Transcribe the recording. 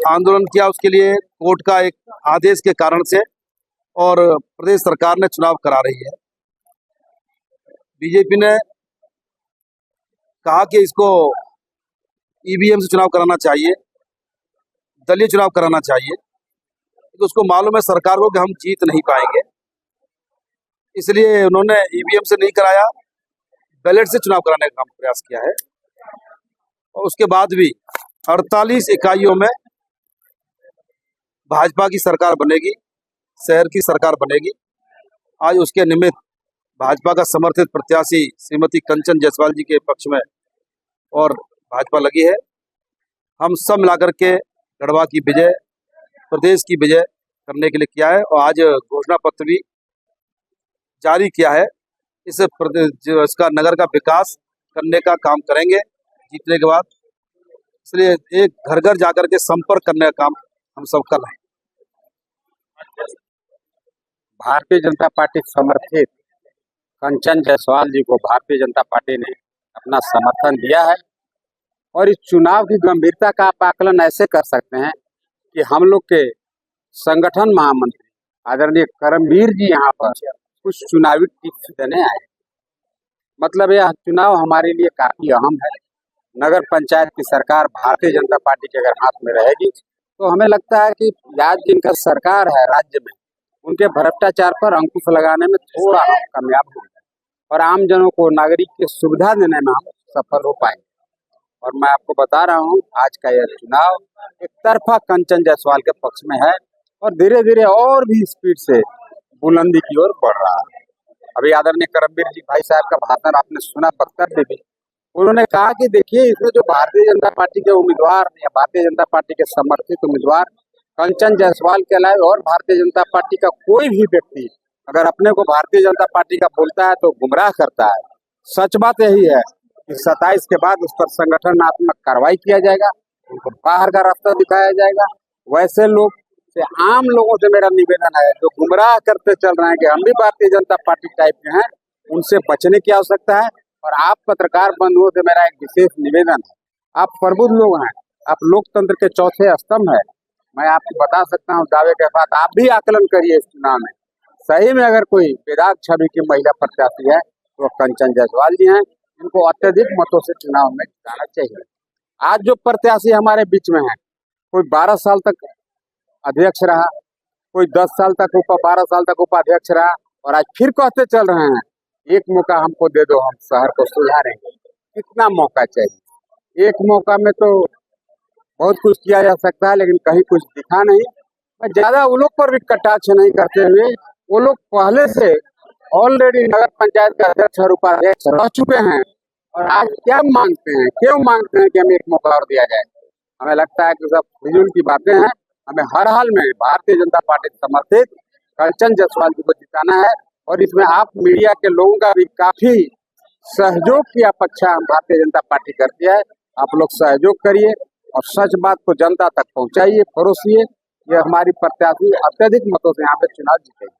आंदोलन किया उसके लिए कोर्ट का एक आदेश के कारण से, और प्रदेश सरकार ने चुनाव करा रही है। बीजेपी ने कहा कि इसको ईवीएम से चुनाव कराना चाहिए, दलीय चुनाव कराना चाहिए, तो उसको मालूम है सरकार को कि हम जीत नहीं पाएंगे, इसलिए उन्होंने ईवीएम से नहीं कराया, बैलेट से चुनाव कराने का प्रयास किया है। और उसके बाद भी 48 इकाइयों में भाजपा की सरकार बनेगी, शहर की सरकार बनेगी। आज उसके निमित्त भाजपा का समर्थित प्रत्याशी श्रीमती कंचन जायसवाल जी के पक्ष में और भाजपा लगी है। हम सब मिलाकर के गढ़वा की विजय, प्रदेश की विजय करने के लिए किया है, और आज घोषणा पत्र भी जारी किया है। इसका नगर का विकास करने का काम करेंगे जीतने के बाद, इसलिए एक घर घर जाकर के संपर्क करने का काम हम सब कर रहे हैं। भारतीय जनता पार्टी समर्थित कंचन जायसवाल जी को भारतीय जनता पार्टी ने अपना समर्थन दिया है, और इस चुनाव की गंभीरता का आप आकलन ऐसे कर सकते हैं कि हम लोग के संगठन महामंत्री आदरणीय करमवीर जी यहाँ पर कुछ चुनावी टिप्स देने आए। मतलब यह चुनाव हमारे लिए काफी अहम है। नगर पंचायत की सरकार भारतीय जनता पार्टी के अगर हाथ में रहेगी तो हमें लगता है कि आज जिनका सरकार है राज्य में, उनके भ्रष्टाचार पर अंकुश लगाने में थोड़ा हम कामयाब होंगे और आम जनों को नागरिक की सुविधा देने में हम सफल हो पाएंगे। और मैं आपको बता रहा हूँ, आज का यह चुनाव एक तरफा कंचन जायसवाल के पक्ष में है और धीरे धीरे और भी स्पीड से बुलंदी की ओर बढ़ रहा है। अभी आदरणीय करमवीर जी भाई साहब का भाषण आपने सुना वक्तव्य भी, उन्होंने कहा कि देखिए इसमें जो भारतीय जनता पार्टी के उम्मीदवार या भारतीय जनता पार्टी के समर्थित उम्मीदवार कंचन जायसवाल के अलावा और भारतीय जनता पार्टी का कोई भी व्यक्ति अगर अपने को भारतीय जनता पार्टी का बोलता है तो गुमराह करता है। सच बात यही है कि 27 के बाद उस पर संगठनात्मक कार्रवाई किया जाएगा, उनको बाहर का रास्ता दिखाया जाएगा। वैसे लोग से आम लोगों से मेरा निवेदन है जो गुमराह करते चल रहे हैं कि हम भी भारतीय जनता पार्टी टाइप के हैं, उनसे बचने की आवश्यकता है। और आप पत्रकार बंधुओं से मेरा एक विशेष निवेदन है, आप प्रबुद्ध लोग हैं, आप लोकतंत्र के चौथे स्तंभ है। मैं आपको बता सकता हूँ दावे के साथ, आप भी आकलन करिए इस चुनाव में सही में अगर कोई बेदाग छवि की महिला प्रत्याशी है तो कंचन जायसवाल जी हैं, इनको अत्यधिक मतों से चुनाव में जिताना चाहिए। आज जो प्रत्याशी हमारे बीच में है, कोई 12 साल तक अध्यक्ष रहा, कोई 10 साल तक 12 साल तक उपाध्यक्ष रहा, और आज फिर कहते चल रहे हैं एक मौका हमको दे दो, हम शहर को सुधारेंगे। कितना मौका चाहिए? एक मौका में तो बहुत कुछ किया जा सकता है, लेकिन कहीं कुछ दिखा नहीं। मैं ज्यादा वो लोग पर भी कटाक्ष नहीं करते हुए, वो लोग पहले से ऑलरेडी नगर पंचायत के अध्यक्ष और उपाध्यक्ष रह चुके हैं, और आज क्या मांगते हैं, क्यों मांगते हैं कि हमें एक मौका और दिया जाए? हमें लगता है कि सब फिजूल की बातें हैं। हमें हर हाल में भारतीय जनता पार्टी समर्थित कंचन जायसवाल जी को जिताना है, और इसमें आप मीडिया के लोगों का भी काफी सहयोग की अपेक्षा भारतीय जनता पार्टी करती है। आप लोग सहयोग करिए और सच बात को जनता तक पहुंचाइए, परोसिए। ये हमारी प्रत्याशी अत्यधिक मतों से यहाँ पे चुनाव जीतेगी।